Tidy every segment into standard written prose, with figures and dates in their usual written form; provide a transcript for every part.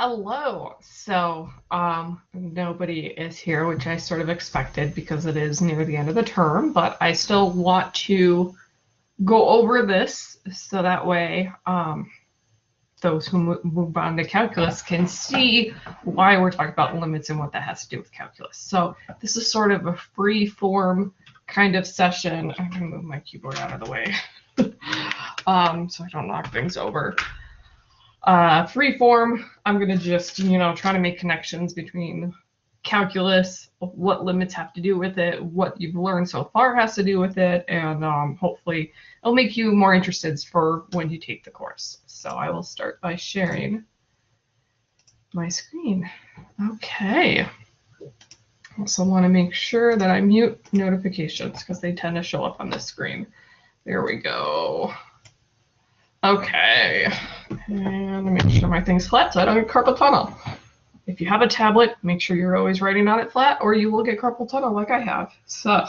Hello. Nobody is here, which I sort of expected because it is near the end of the term, but I still want to go over this so that way those who move on to calculus can see why we're talking about limits and what that has to do with calculus. So this is sort of a free form kind of session. I'm going to move my keyboard out of the way so I don't knock things over. Free form, I'm going to just, try to make connections between calculus, what limits have to do with it, what you've learned so far has to do with it, and hopefully it'll make you more interested for when you take the course. So I will start by sharing my screen. Okay. Also want to make sure that I mute notifications because they tend to show up on this screen. There we go. Okay, and make sure my thing's flat so I don't get carpal tunnel. If you have a tablet, make sure you're always writing on it flat or you will get carpal tunnel like I have. So,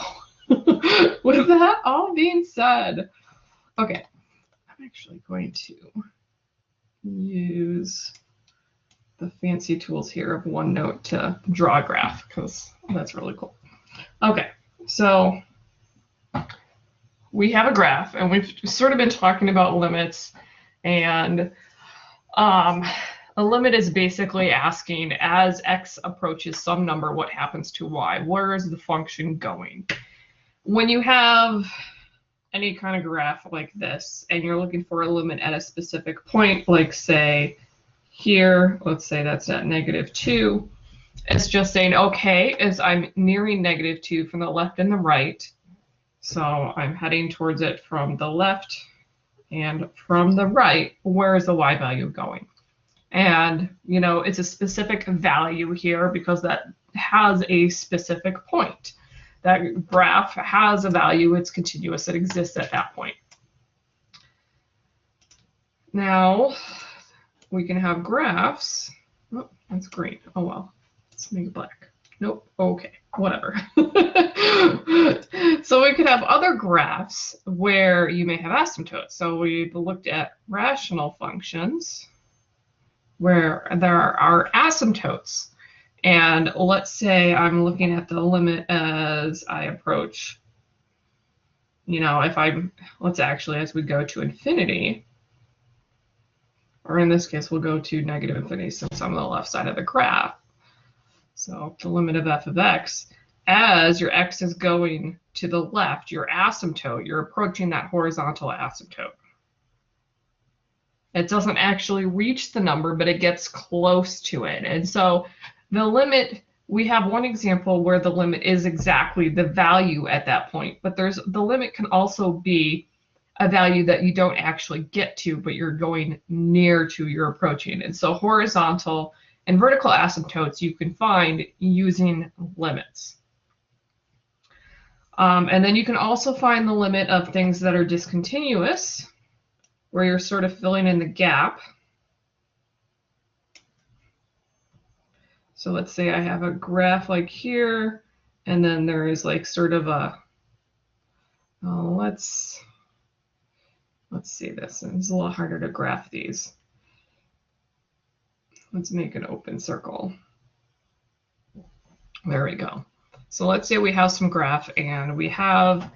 with that all being said, okay, I'm actually going to use the fancy tools here of OneNote to draw a graph because that's really cool. Okay, so we have a graph, and we've sort of been talking about limits, and a limit is basically asking, as x approaches some number, what happens to y? Where is the function going? When you have any kind of graph like this, and you're looking for a limit at a specific point, like say here, let's say that's at -2, it's just saying, okay, as I'm nearing -2 from the left and the right, so I'm heading towards it from the left and from the right, where is the y value going? And, it's a specific value here because that has a specific point. That graph has a value, it's continuous, it exists at that point. Now, we can have graphs. Oh, that's green. Oh, well, let's make it black. Nope. Okay. Whatever. So we could have other graphs where you may have asymptotes. So we've looked at rational functions where there are asymptotes. And let's say I'm looking at the limit as I approach, as we go to infinity, or in this case, we'll go to -infinity since I'm on the left side of the graph. So the limit of f of x, as your x is going to the left, your asymptote, you're approaching that horizontal asymptote. It doesn't actually reach the number, but it gets close to it. And so the limit, we have one example where the limit is exactly the value at that point, but the limit can also be a value that you don't actually get to, but you're going near to, you're approaching. And so horizontal and vertical asymptotes you can find using limits. And then you can also find the limit of things that are discontinuous, where you're sort of filling in the gap. So let's say I have a graph like here, and then there is like sort of a, let's see this. It's a little harder to graph these. Let's make an open circle. There we go. So let's say we have some graph and we have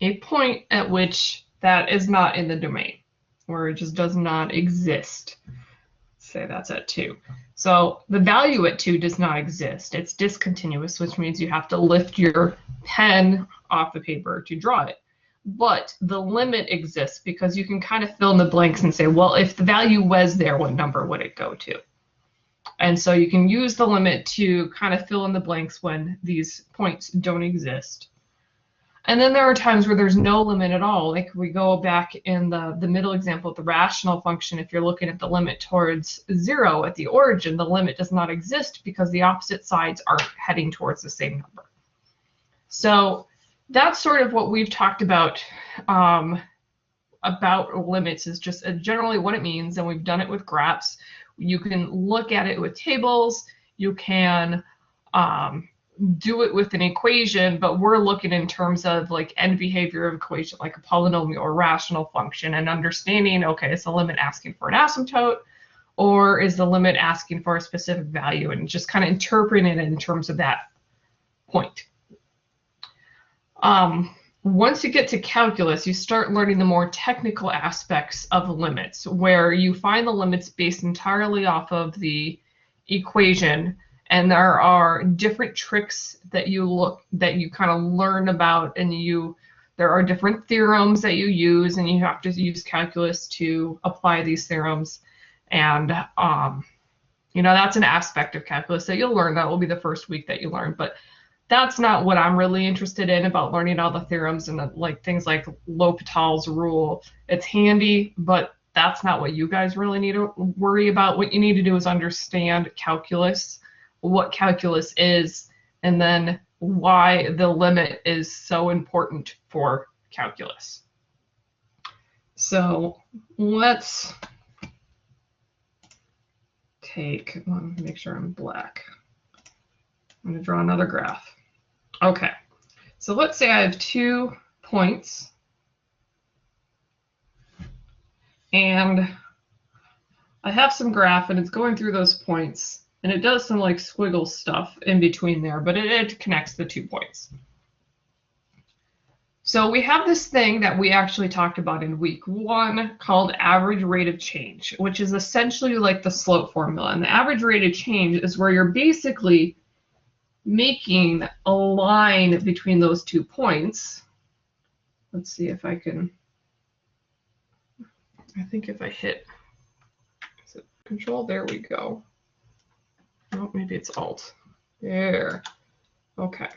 a point at which that is not in the domain, where it just does not exist. Say that's at 2. So the value at 2 does not exist. It's discontinuous, which means you have to lift your pen off the paper to draw it. But the limit exists because you can kind of fill in the blanks and say, well, if the value was there, what number would it go to? And so you can use the limit to kind of fill in the blanks when these points don't exist. And then there are times where there's no limit at all. Like we go back in the middle example of the rational function, if you're looking at the limit towards 0 at the origin, the limit does not exist because the opposite sides are heading towards the same number. So that's sort of what we've talked about limits, is just generally what it means, and we've done it with graphs. You can look at it with tables, you can do it with an equation, but we're looking in terms of like end behavior of equation, like a polynomial or rational function, and understanding, okay, it's a limit asking for an asymptote, or is the limit asking for a specific value, and just kind of interpreting it in terms of that point. Once you get to calculus, you start learning the more technical aspects of limits, where you find the limits based entirely off of the equation, and there are different tricks that you kind of learn about, and there are different theorems that you use, and you have to use calculus to apply these theorems. And that's an aspect of calculus that you'll learn. That will be the first week that you learn, but that's not what I'm really interested in about learning all the theorems and things like L'Hopital's rule. It's handy, but that's not what you guys really need to worry about. What you need to do is understand calculus, what calculus is, and then why the limit is so important for calculus. So let's make sure I'm black. I'm going to draw another graph. Okay, so let's say I have 2 points, and I have some graph, and it's going through those points, and it does some squiggle stuff in between there, but it connects the 2 points. So we have this thing that we actually talked about in week 1 called average rate of change, which is essentially like the slope formula. And the average rate of change is where you're basically making a line between those 2 points. Let's see if I can, I think if I hit, is it Control? There we go. Oh, maybe it's Alt. There. Okay.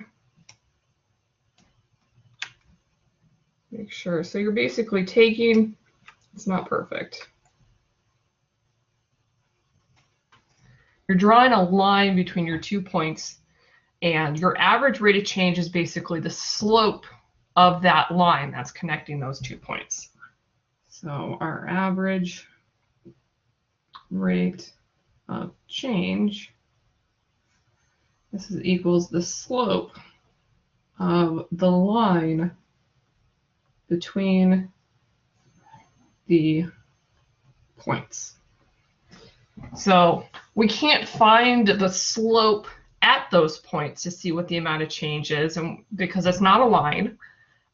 Make sure. So you're basically taking, it's not perfect. You're drawing a line between your 2 points, and your average rate of change is basically the slope of that line that's connecting those 2 points. So our average rate of change, this is equals the slope of the line between the points. So we can't find the slope at those points to see what the amount of change is, and because it's not a line,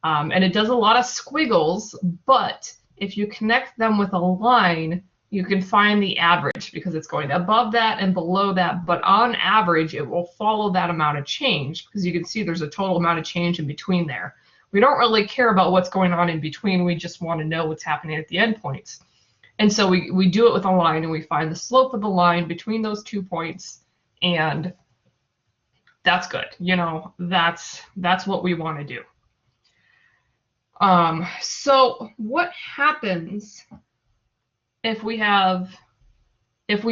and it does a lot of squiggles, but if you connect them with a line, you can find the average because it's going above that and below that, but on average it will follow that amount of change, because you can see there's a total amount of change in between there. We don't really care about what's going on in between, we just want to know what's happening at the endpoints. And so we do it with a line, and we find the slope of the line between those 2 points, and that's good. That's what we want to do. So what happens if we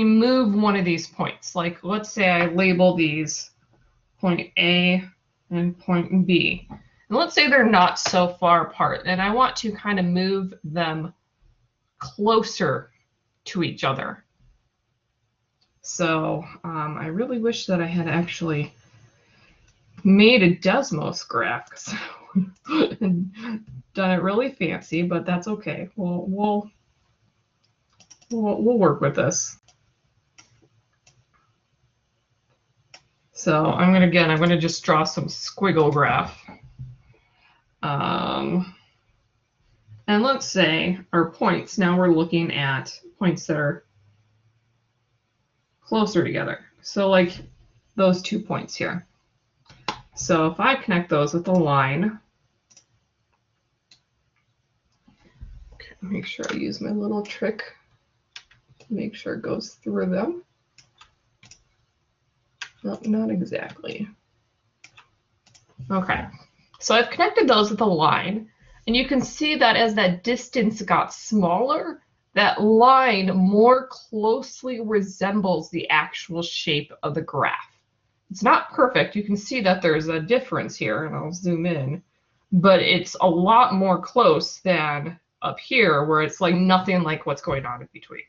move one of these points? Like, let's say I label these point A and point B. And let's say they're not so far apart, and I want to kind of move them closer to each other. So I really wish that I had actually made a Desmos graph, and done it really fancy, but that's okay. We'll work with this. So I'm gonna just draw some squiggle graph. And let's say our points, now we're looking at points that are closer together. So like those 2 points here. So if I connect those with a line, okay, make sure I use my little trick to make sure it goes through them. No, not exactly. Okay, so I've connected those with a line, and you can see that as that distance got smaller, that line more closely resembles the actual shape of the graph. It's not perfect. You can see that there's a difference here, and I'll zoom in, but it's a lot more close than up here, where it's like nothing like what's going on in between.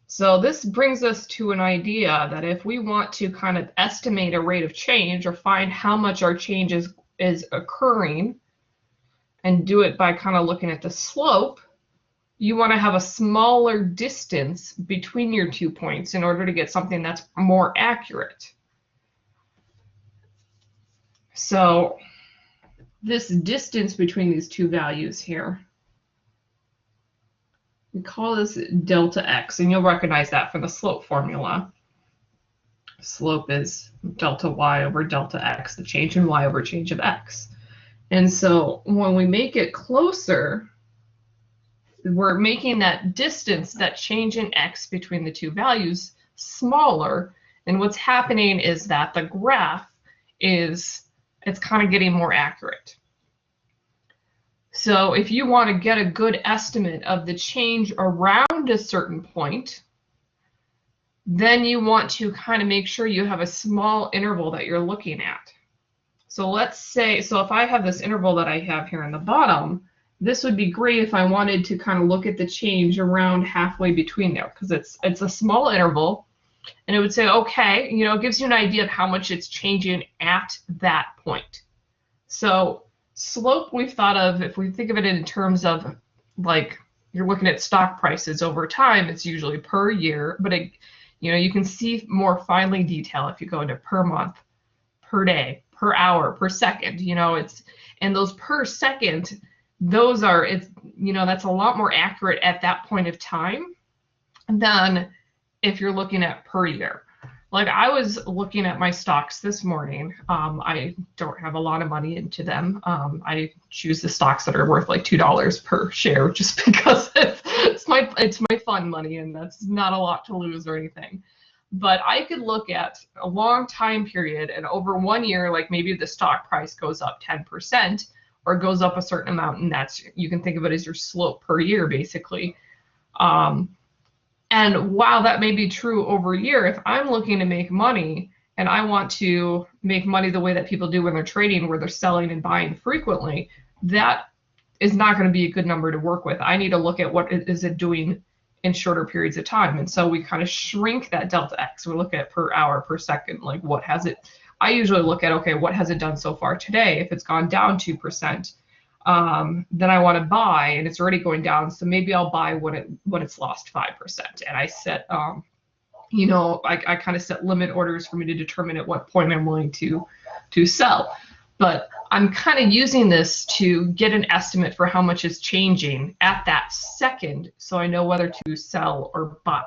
So this brings us to an idea that if we want to kind of estimate a rate of change, or find how much our change is occurring, and do it by kind of looking at the slope, you want to have a smaller distance between your 2 points in order to get something that's more accurate. So this distance between these two values here, we call this delta x, and you'll recognize that from the slope formula. Slope is delta y over delta x, the change in y over change of x. And so when we make it closer, we're making that distance, that change in x between the two values, smaller. And what's happening is that the graph it's kind of getting more accurate. So if you want to get a good estimate of the change around a certain point, then you want to kind of make sure you have a small interval that you're looking at. So let's say, so if I have this interval that I have here on the bottom, this would be great if I wanted to kind of look at the change around halfway between there, because it's a small interval, and it would say, okay, you know, it gives you an idea of how much it's changing at that point. So slope we've thought of, if we think of it in terms of like you're looking at stock prices over time, it's usually per year, but it, you know, you can see more finely detail if you go into per month, per day, per hour, per second, you know, and those per second, those are, you know, that's a lot more accurate at that point of time than if you're looking at per year. Like I was looking at my stocks this morning. I don't have a lot of money into them. I choose the stocks that are worth like $2 per share just because it's my fun money, and that's not a lot to lose or anything. But I could look at a long time period, and over 1 year, like maybe the stock price goes up 10% or goes up a certain amount, and that's, you can think of it as your slope per year basically. And while that may be true over a year, if I'm looking to make money and I want to make money the way that people do when they're trading, where they're selling and buying frequently, that is not going to be a good number to work with. I need to look at what is it doing in shorter periods of time. And so we kind of shrink that delta x. We look at per hour, per second, like what has it, I usually look at, okay, what has it done so far today? If it's gone down 2%, then I want to buy, and it's already going down, so maybe I'll buy when it's lost 5%. And I set, you know, I kind of set limit orders for me to determine at what point I'm willing to sell. But I'm kind of using this to get an estimate for how much is changing at that second, so I know whether to sell or buy.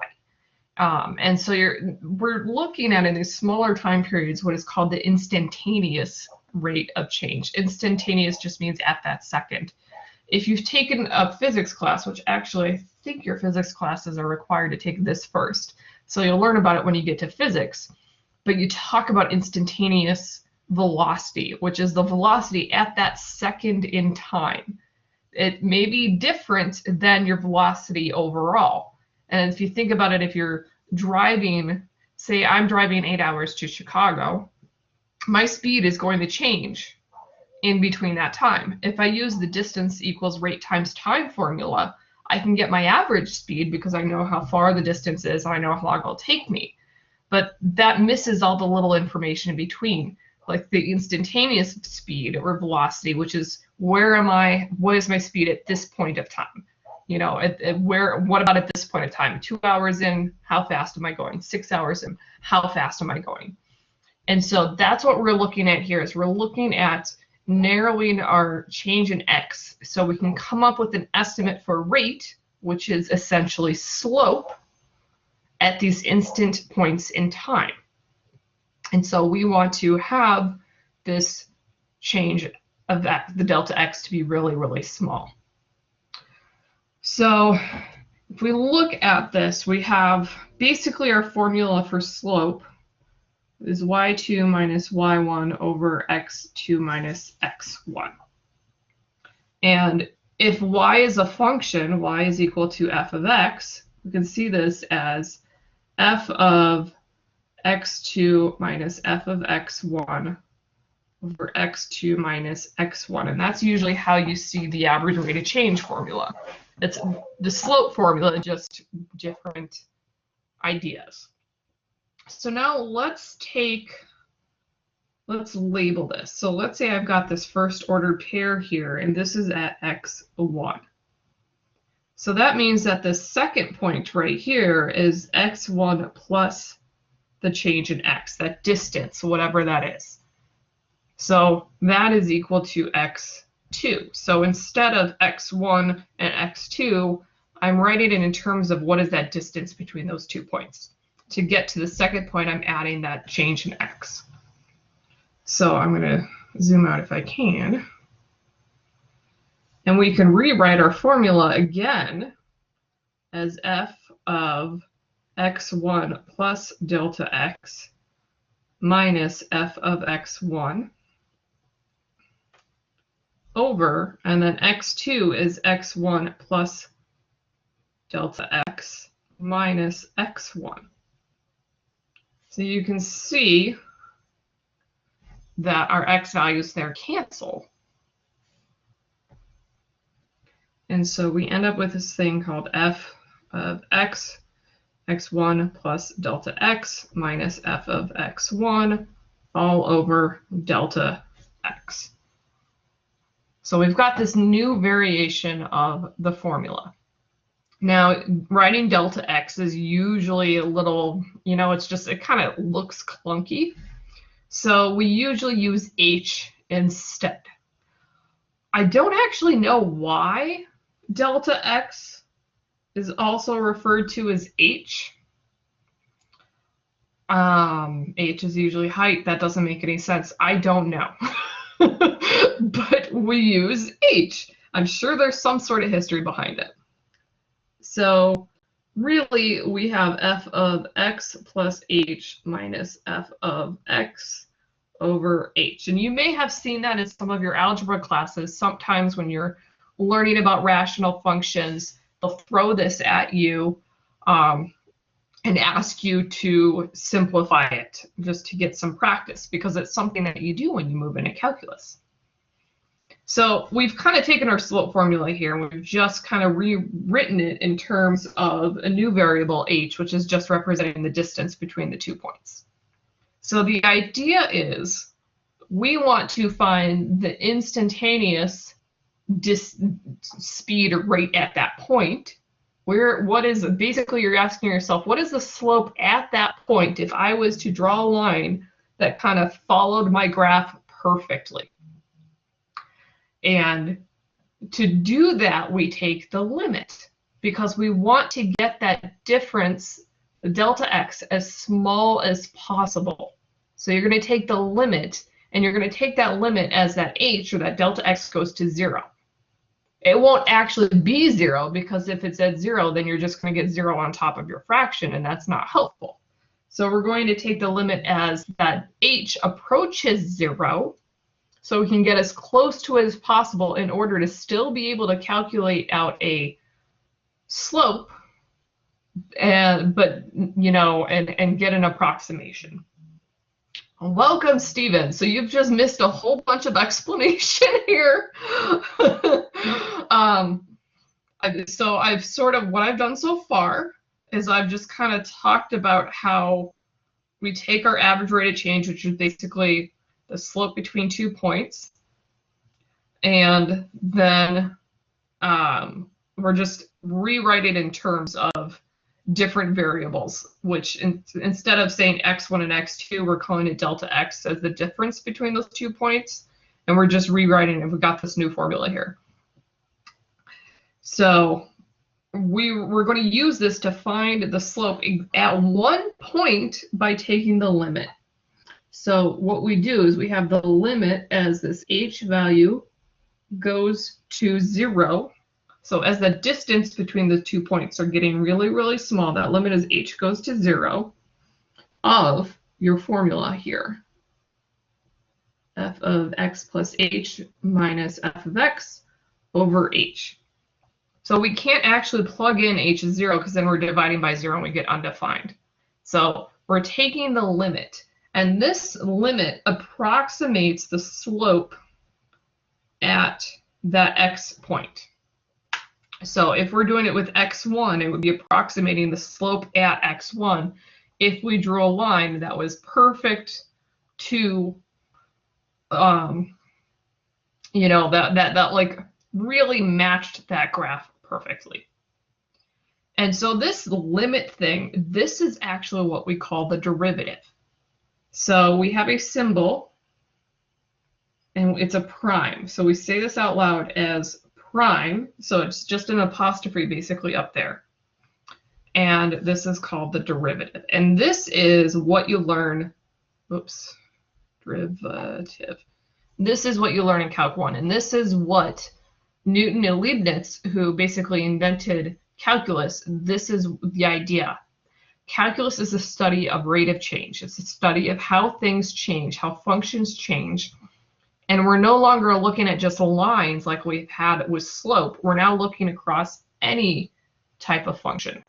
And so we're looking at, in these smaller time periods, what is called the instantaneous rate of change. Instantaneous just means at that second. If you've taken a physics class, which actually I think your physics classes are required to take this first, so you'll learn about it when you get to physics, but you talk about instantaneous velocity, which is the velocity at that second in time. It may be different than your velocity overall. And if you think about it, if you're driving, say I'm driving 8 hours to Chicago, my speed is going to change in between that time. If I use the distance equals rate times time formula, I can get my average speed because I know how far the distance is and I know how long it'll take me. But that misses all the little information in between, like the instantaneous speed or velocity, which is what is my speed at this point of time? You know, what about at this point of time? 2 hours in, how fast am I going? 6 hours in, how fast am I going? And so that's what we're looking at here, is we're looking at narrowing our change in x so we can come up with an estimate for rate, which is essentially slope, at these instant points in time. And so we want to have this change of the delta x to be really, really small. So if we look at this, we have basically our formula for slope is y2 minus y1 over x2 minus x1. And if y is a function, y is equal to f of x, we can see this as f of x2 minus f of x1 over x2 minus x1. And that's usually how you see the average rate of change formula. It's the slope formula, just different ideas. So now let's label this. So let's say I've got this first ordered pair here, and this is at x1. So that means that the second point right here is x1 plus the change in x, that distance, whatever that is. So that is equal to x2. So instead of x1 and x2, I'm writing it in terms of what is that distance between those 2 points. To get to the second point, I'm adding that change in x. So I'm going to zoom out if I can. And we can rewrite our formula again as f of x1 plus delta x minus f of x1 over, and then x2 is x1 plus delta x minus x1. So you can see that our x values there cancel. And so we end up with this thing called f of x, x1 plus delta x minus f of x1 all over delta x. So we've got this new variation of the formula. Now, writing delta x is usually a little, it kind of looks clunky. So we usually use h instead. I don't actually know why delta x is also referred to as h. H is usually height. That doesn't make any sense. I don't know. But we use h. I'm sure there's some sort of history behind it. So really, we have f of x plus h minus f of x over h. And you may have seen that in some of your algebra classes. Sometimes when you're learning about rational functions, they'll throw this at you and ask you to simplify it just to get some practice, because it's something that you do when you move into calculus. So we've kind of taken our slope formula here and we've just kind of rewritten it in terms of a new variable h, which is just representing the distance between the 2 points. So the idea is we want to find the instantaneous speed or rate at that point. Basically you're asking yourself, what is the slope at that point if I was to draw a line that kind of followed my graph perfectly? And to do that, we take the limit, because we want to get that difference, the delta x, as small as possible. So you're going to take the limit, and you're going to take that limit as that h, or that delta x, goes to 0. It won't actually be 0, because if it's at 0, then you're just going to get 0 on top of your fraction, and that's not helpful. So we're going to take the limit as that h approaches 0, so we can get as close to it as possible in order to still be able to calculate out a slope, and get an approximation. Welcome, Stephen. So you've just missed a whole bunch of explanation here. So I've what I've done so far is I've just kind of talked about how we take our average rate of change, which is basically the slope between 2 points, and then we're just rewriting in terms of different variables, which instead of saying x1 and x2, we're calling it delta x as the difference between those 2 points, and we're just rewriting it. We've got this new formula here. So we're going to use this to find the slope at 1 point by taking the limit. So what we do is we have the limit as this h value goes to 0. So as the distance between the 2 points are getting really, really small, that limit as h goes to 0 of your formula here. F of x plus h minus f of x over h. So we can't actually plug in h as 0, because then we're dividing by 0 and we get undefined. So we're taking the limit. And this limit approximates the slope at that x point. So if we're doing it with x1, it would be approximating the slope at x1 if we drew a line that was perfect to, that like really matched that graph perfectly. And so this limit thing, this is actually what we call the derivative. So we have a symbol, and it's a prime. So we say this out loud as prime. So it's just an apostrophe basically up there. And this is called the derivative. And this is what you learn, oops, derivative. This is what you learn in Calc 1. And this is what Newton and Leibniz, who basically invented calculus, this is the idea. Calculus is a study of rate of change. It's a study of how things change, how functions change. And we're no longer looking at just lines like we've had with slope. We're now looking across any type of function.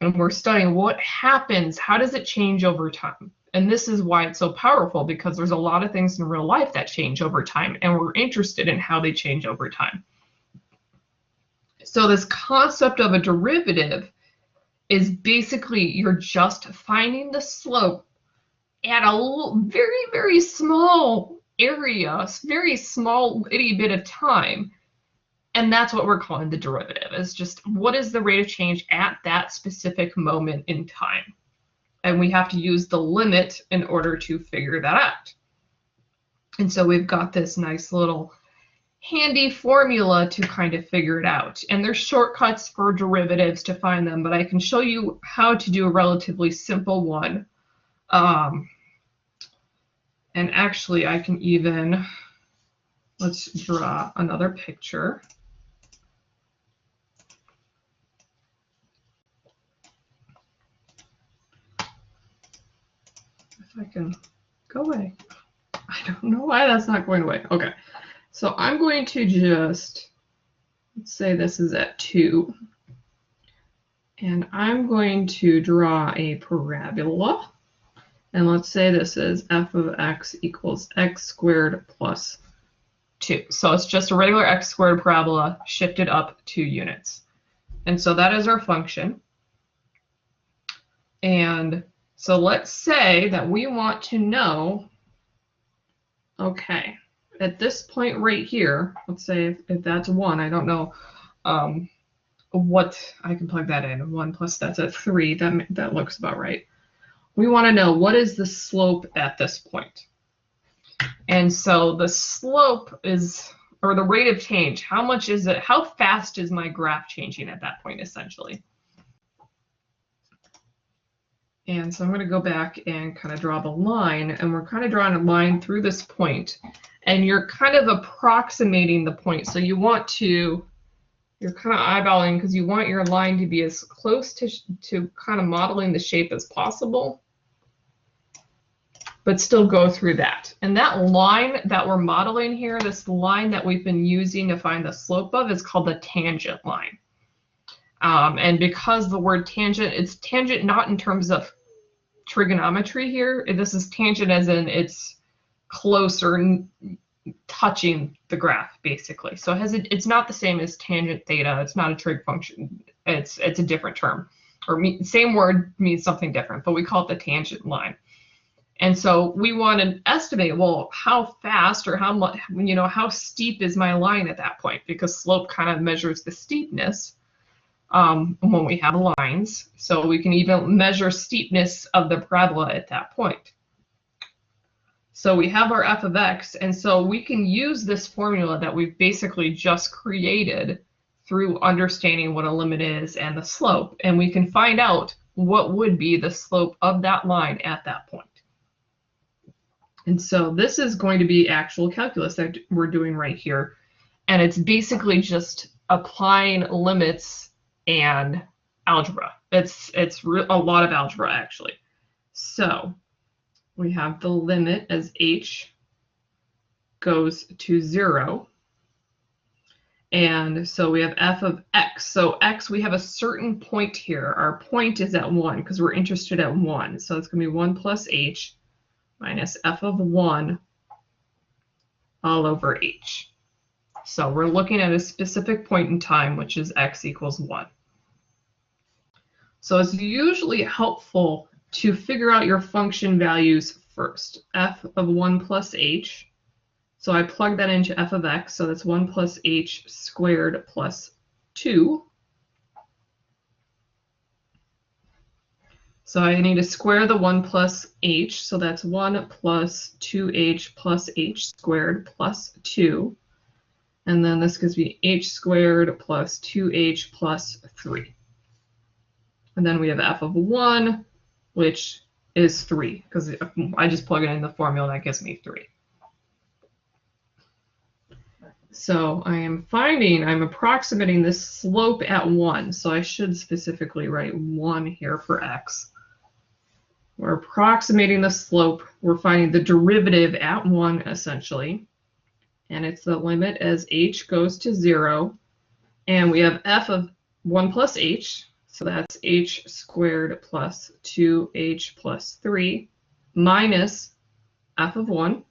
And we're studying what happens, how does it change over time? And this is why it's so powerful, because there's a lot of things in real life that change over time, and we're interested in how they change over time. So this concept of a derivative is basically you're just finding the slope at a very, very small area, very small itty bit of time. And that's what we're calling the derivative. It's just what is the rate of change at that specific moment in time. And we have to use the limit in order to figure that out. And so we've got this nice little handy formula to kind of figure it out. And there's shortcuts for derivatives to find them, but I can show you how to do a relatively simple one. And actually, I can even, let's draw another picture. If I can go away. I don't know why that's not going away. Okay. So I'm going to just, let's say this is at 2. And I'm going to draw a parabola. And let's say this is f of x equals x squared plus 2. So it's just a regular x squared parabola shifted up 2 units. And so that is our function. And so let's say that we want to know, okay, at this point right here, let's say if that's 1, I don't know what, I can plug that in. 1 plus that's at 3, that looks about right. We want to know what is the slope at this point. And so the slope is, or the rate of change, how much is it, how fast is my graph changing at that point essentially? And so I'm going to go back and kind of draw the line, and we're kind of drawing a line through this point, and you're kind of approximating the point. So you want to, you're kind of eyeballing because you want your line to be as close to kind of modeling the shape as possible, but still go through that. And that line that we're modeling here, this line that we've been using to find the slope of, is called the tangent line. And because the word tangent, it's tangent not in terms of trigonometry here. This is tangent as in it's closer, touching the graph, basically. So it's not the same as tangent theta. It's not a trig function. It's a different term. Or same word means something different, but we call it the tangent line. And so we want to estimate, well, how fast or how much, how steep is my line at that point? Because slope kind of measures the steepness when we have lines. So we can even measure steepness of the parabola at that point. So we have our f of x, and so we can use this formula that we've basically just created through understanding what a limit is and the slope, and we can find out what would be the slope of that line at that point. And so this is going to be actual calculus that we're doing right here, and it's basically just applying limits and algebra. It's a lot of algebra actually. So we have the limit as h goes to 0. And so we have f of x. So x, we have a certain point here. Our point is at 1 because we're interested at 1. So it's going to be 1 plus h minus f of 1 all over h. So we're looking at a specific point in time, which is x equals 1. So it's usually helpful to figure out your function values first. F of 1 plus h. So I plug that into f of x. So that's 1 plus h squared plus 2. So I need to square the 1 plus h, so that's 1 plus 2h plus h squared plus 2. And then this gives me h squared plus 2h plus 3. And then we have f of 1, which is 3, because I just plug it in the formula, that gives me 3. So I'm approximating this slope at 1, so I should specifically write 1 here for x. We're approximating the slope. We're finding the derivative at 1, essentially. And it's the limit as h goes to 0. And we have f of 1 plus h. So that's h squared plus 2h plus 3 minus f of 1.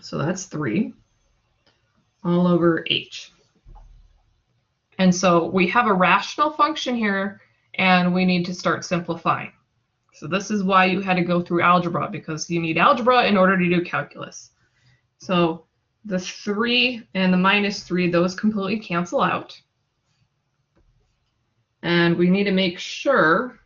So that's 3 all over h. And so we have a rational function here, and we need to start simplifying. So this is why you had to go through algebra, because you need algebra in order to do calculus. So the 3 and the minus 3, those completely cancel out. And we need to make sure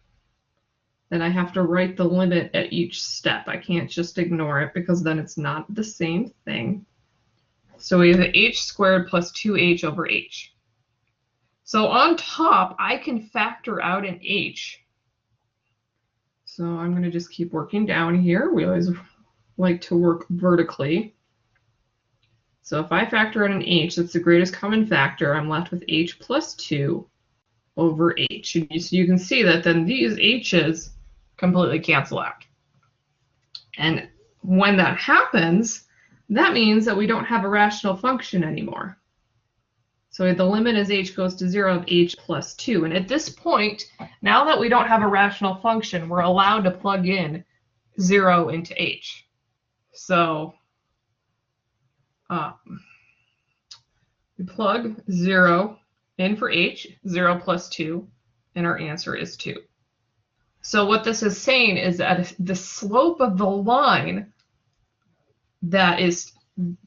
that I have to write the limit at each step. I can't just ignore it, because then it's not the same thing. So we have h squared plus 2h over h. So on top, I can factor out an h. So I'm going to just keep working down here. We always like to work vertically. So if I factor out an h, that's the greatest common factor, I'm left with h plus 2 over h. So you can see that then these h's completely cancel out. And when that happens, that means that we don't have a rational function anymore. So the limit as h goes to 0 of h plus 2. And at this point, now that we don't have a rational function, we're allowed to plug in 0 into h. So we plug 0 in for h, 0 plus 2, and our answer is 2. So what this is saying is that the slope of the line that is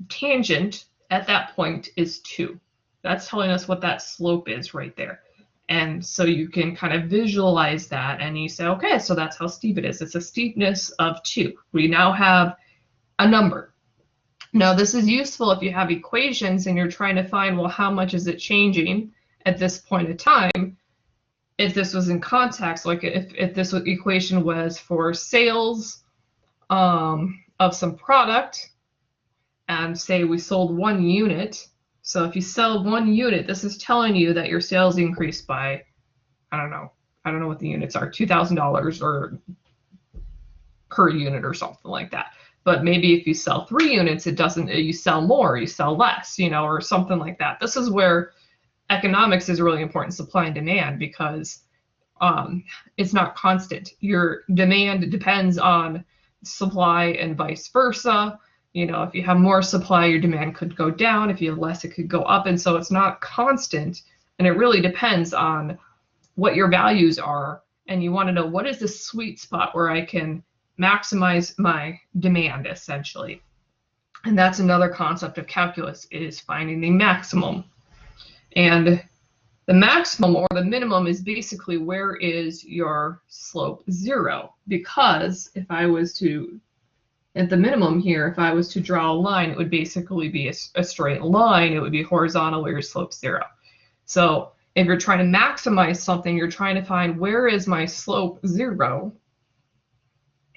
tangent at that point is 2. That's telling us what that slope is right there. And so you can kind of visualize that, and you say, okay, so that's how steep it is. It's a steepness of 2. We now have a number. Now, this is useful if you have equations and you're trying to find, well, how much is it changing at this point in time? If this was in context, like if this equation was for sales of some product, and say we sold 1 unit. So if you sell 1 unit, this is telling you that your sales increased by, I don't know what the units are, $2,000 or per unit or something like that. But maybe if you sell 3 units, it doesn't, you sell more, you sell less, or something like that. This is where economics is really important, supply and demand, because it's not constant. Your demand depends on supply and vice versa. If you have more supply, your demand could go down. If you have less, it could go up. And so it's not constant. And it really depends on what your values are. And you want to know, what is the sweet spot where I can maximize my demand, essentially. And that's another concept of calculus, is finding the maximum. And the maximum or the minimum is basically, where is your slope 0? Because if I was to, at the minimum here, if I was to draw a line, it would basically be a straight line. It would be horizontal where your slope's 0. So if you're trying to maximize something, you're trying to find, where is my slope 0?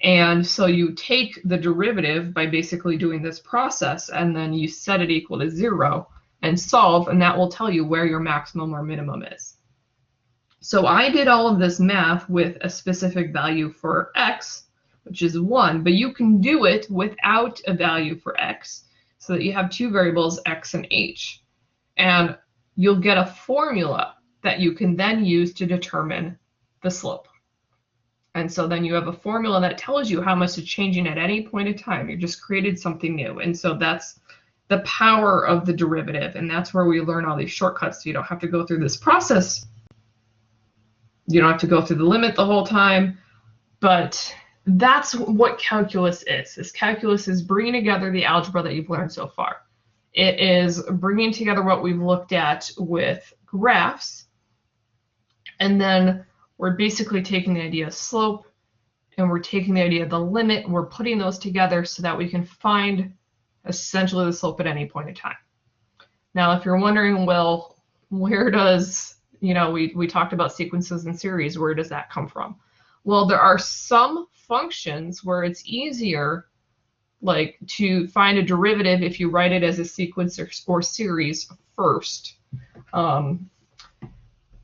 And so you take the derivative by basically doing this process, and then you set it equal to 0 and solve, and that will tell you where your maximum or minimum is. So I did all of this math with a specific value for x, which is 1, but you can do it without a value for x, so that you have 2 variables, x and h. And you'll get a formula that you can then use to determine the slope. And so then you have a formula that tells you how much is changing at any point in time. You just created something new. And so that's the power of the derivative. And that's where we learn all these shortcuts. So you don't have to go through this process. You don't have to go through the limit the whole time. But that's what calculus is. This calculus is bringing together the algebra that you've learned so far. It is bringing together what we've looked at with graphs, and then we're basically taking the idea of slope and we're taking the idea of the limit and we're putting those together so that we can find essentially the slope at any point in time. Now, if you're wondering, well, where does, we talked about sequences and series, where does that come from? Well, there are some functions where it's easier, like to find a derivative if you write it as a sequence or series first.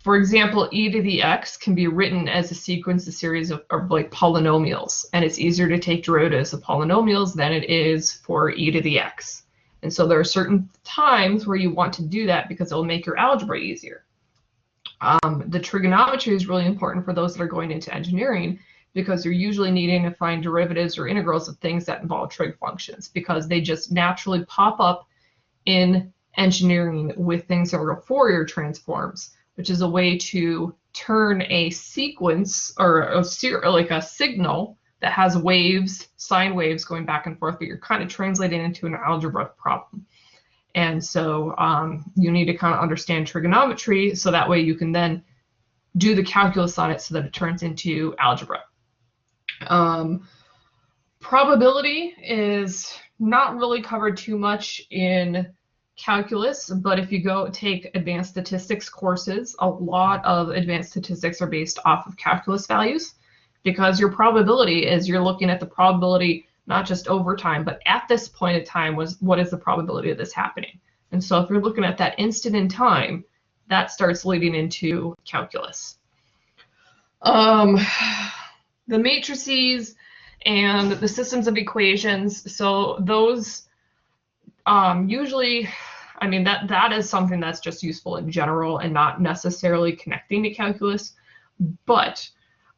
For example, e to the x can be written as a sequence, a series of like polynomials, and it's easier to take derivatives of polynomials than it is for e to the x. And so there are certain times where you want to do that because it will make your algebra easier. The trigonometry is really important for those that are going into engineering because you're usually needing to find derivatives or integrals of things that involve trig functions because they just naturally pop up in engineering with things that are Fourier transforms, which is a way to turn a sequence or like a signal that has waves, sine waves going back and forth, but you're kind of translating into an algebra problem. And so you need to kind of understand trigonometry so that way you can then do the calculus on it so that it turns into algebra. Probability is not really covered too much in calculus, but if you go take advanced statistics courses, a lot of advanced statistics are based off of calculus values because your probability is you're looking at the probability not just over time, but at this point in time was what is the probability of this happening. And so if you're looking at that instant in time, that starts leading into calculus. The matrices and the systems of equations, so those usually, I mean, that is something that's just useful in general and not necessarily connecting to calculus. But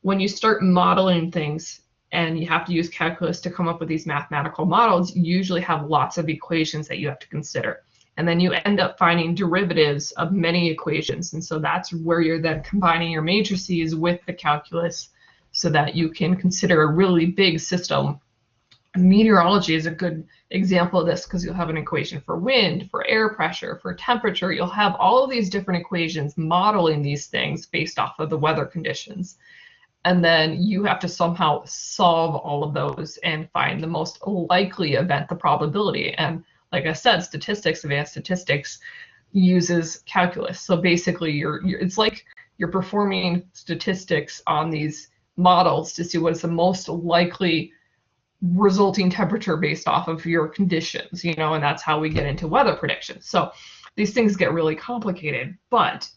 when you start modeling things and you have to use calculus to come up with these mathematical models, you usually have lots of equations that you have to consider. And then you end up finding derivatives of many equations. And so that's where you're then combining your matrices with the calculus so that you can consider a really big system. Meteorology is a good example of this because you'll have an equation for wind, for air pressure, for temperature. You'll have all of these different equations modeling these things based off of the weather conditions. And then you have to somehow solve all of those and find the most likely event, the probability. And like I said, statistics, advanced statistics uses calculus. So basically it's like you're performing statistics on these models to see what's the most likely resulting temperature based off of your conditions, and that's how we get into weather predictions. So these things get really complicated, but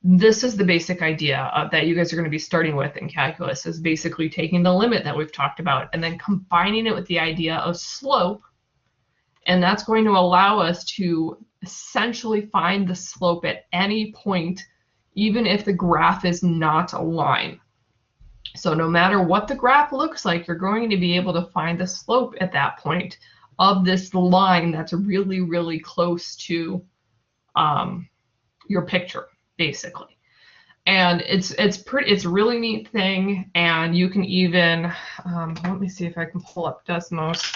this is the basic idea that you guys are going to be starting with in calculus, is basically taking the limit that we've talked about and then combining it with the idea of slope, and that's going to allow us to essentially find the slope at any point, even if the graph is not a line. So no matter what the graph looks like, you're going to be able to find the slope at that point of this line that's really, really close to your picture, basically. And it's a really neat thing, and you can even let me see if I can pull up Desmos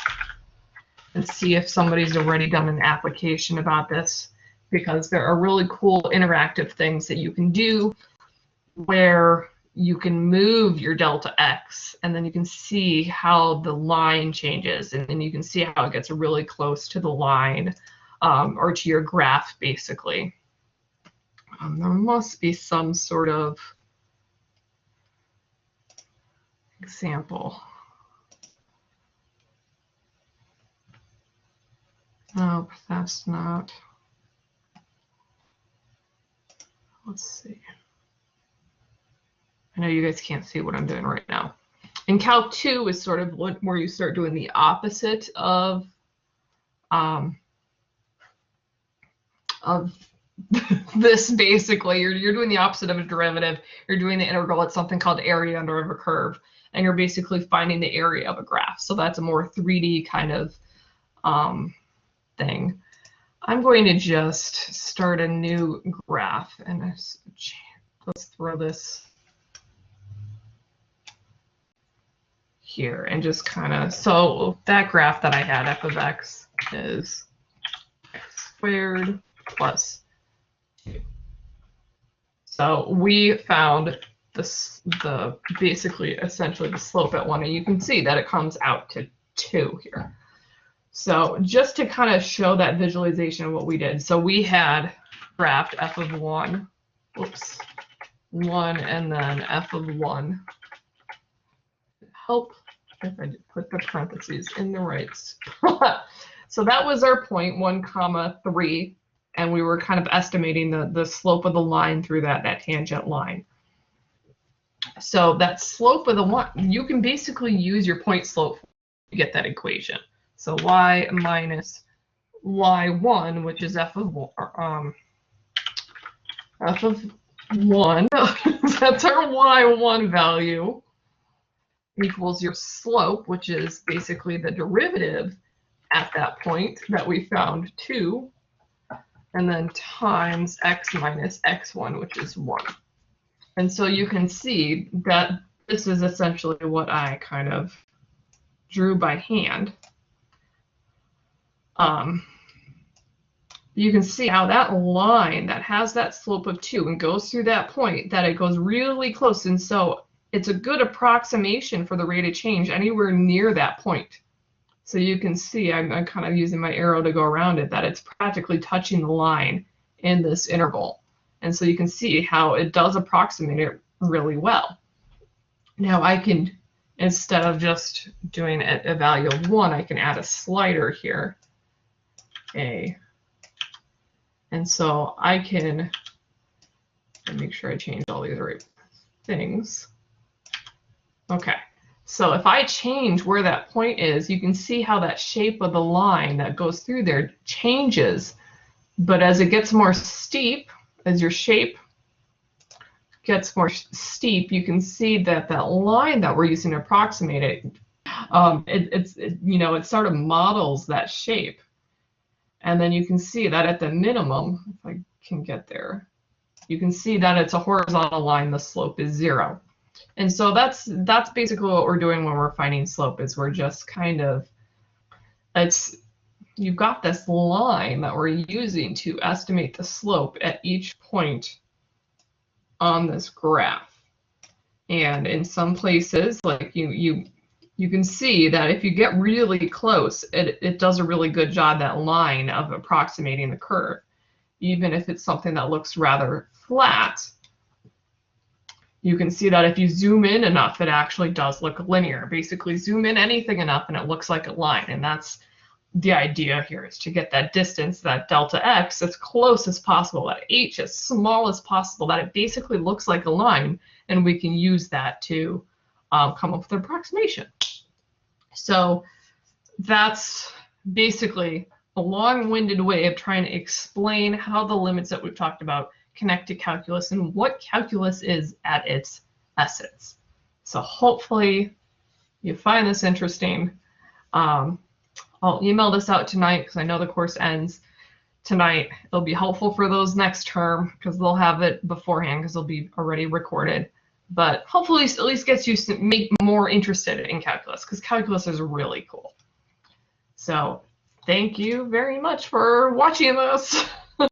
and see if somebody's already done an application about this, because there are really cool interactive things that you can do where you can move your delta x, and then you can see how the line changes, and then you can see how it gets really close to the line or to your graph, basically. There must be some sort of example. No, that's not. Let's see. I know you guys can't see what I'm doing right now. And Calc 2 is sort of where you start doing the opposite of this, basically. You're doing the opposite of a derivative. You're doing the integral at something called area under a curve, and you're basically finding the area of a graph. So that's a more 3D kind of thing. I'm going to just start a new graph, and let's throw this here and just kind of, so that graph that I had, f of x is x squared plus 2. So we found the basically essentially the slope at 1, and you can see that it comes out to 2 here. So just to kind of show that visualization of what we did, so we had graphed f of 1, whoops, 1 and then f of 1. Help if I put the parentheses in the right spot. So that was our point, 1, 3, and we were kind of estimating the slope of the line through that tangent line. So that slope of the 1, you can basically use your point slope to get that equation. So y minus y1, which is f of 1, that's our y1 value, equals your slope, which is basically the derivative at that point that we found 2, and then times x minus x1, which is 1. And so you can see that this is essentially what I kind of drew by hand. You can see how that line that has that slope of 2 and goes through that point, that it goes really close. And so it's a good approximation for the rate of change anywhere near that point. So you can see, I'm kind of using my arrow to go around it, that it's practically touching the line in this interval. And so you can see how it does approximate it really well. Now I can, instead of just doing a value of 1, I can add a slider here, a. And so I can make sure I change all these right things. Okay, so if I change where that point is, you can see how that shape of the line that goes through there changes. But as it gets more steep, as your shape gets more steep, you can see that that line that we're using to approximate it, it sort of models that shape. And then you can see that at the minimum, if I can get there, you can see that it's a horizontal line, the slope is 0. And so that's basically what we're doing when we're finding slope, is we're just kind of, you've got this line that we're using to estimate the slope at each point on this graph. And in some places, like you can see that if you get really close, it does a really good job, that line, of approximating the curve. Even if it's something that looks rather flat, you can see that if you zoom in enough, it actually does look linear. Basically, zoom in anything enough and it looks like a line. And that's the idea here, is to get that distance, that delta x, as close as possible, that h as small as possible, that it basically looks like a line, and we can use that to come up with an approximation. So that's basically a long-winded way of trying to explain how the limits that we've talked about connect to calculus and what calculus is at its essence. So hopefully you find this interesting. I'll email this out tonight because I know the course ends tonight. It'll be helpful for those next term because they'll have it beforehand because they'll be already recorded. But hopefully at least gets you to make more interested in calculus, because calculus is really cool. So thank you very much for watching this.